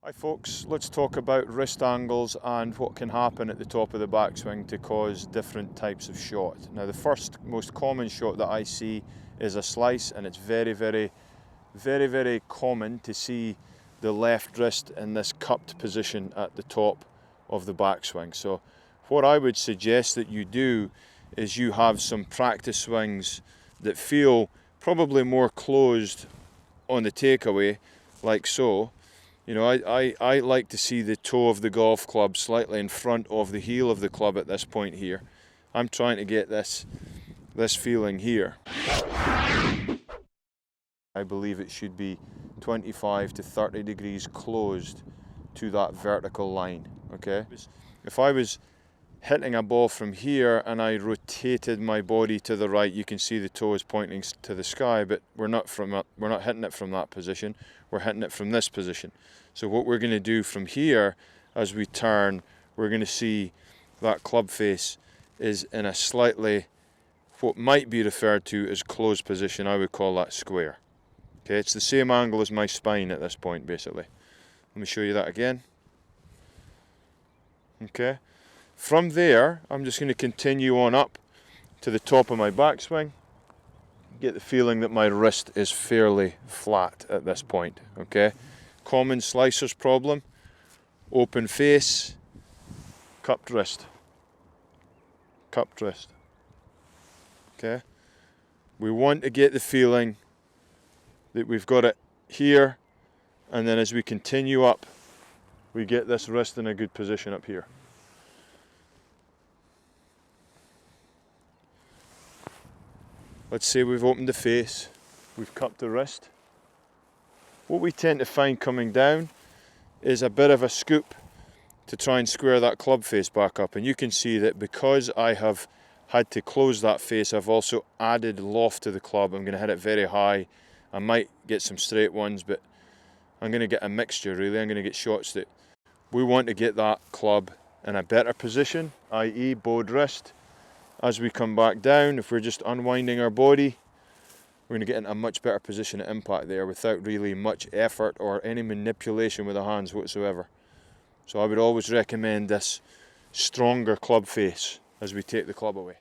Hi folks, let's talk about wrist angles and what can happen at the top of the backswing to cause different types of shot. Now the first most common shot that I see is a slice, and it's very common to see the left wrist in this cupped position at the top of the backswing. So what I would suggest that you do is you have some practice swings that feel probably more closed on the takeaway, like so. You know, I like to see the toe of the golf club slightly in front of the heel of the club at this point here. I'm trying to get this feeling here. I believe it should be 25 to 30 degrees closed to that vertical line, okay? If I was hitting a ball from here and I rotated my body to the right, you can see the toe is pointing to the sky, but we're not hitting it from that position, we're hitting it from this position. So what we're going to do from here as we turn, we're going to see that club face is in a slightly, what might be referred to as closed position. I would call that square. Okay, it's the same angle as my spine at this point basically. Let me show you that again. Okay. From there, I'm just going to continue on up to the top of my backswing. Get the feeling that my wrist is fairly flat at this point, okay? Common slicer's problem, open face, cupped wrist, okay? We want to get the feeling that we've got it here, and then as we continue up, we get this wrist in a good position up here. Let's say we've opened the face, we've cupped the wrist. What we tend to find coming down is a bit of a scoop to try and square that club face back up. And you can see that because I have had to close that face, I've also added loft to the club. I'm going to hit it very high. I might get some straight ones, but I'm going to get a mixture really. I'm going to get shots that we want to get that club in a better position, i.e. bowed wrist. As we come back down, if we're just unwinding our body, we're going to get in a much better position at impact there without really much effort or any manipulation with the hands whatsoever. So I would always recommend this stronger club face as we take the club away.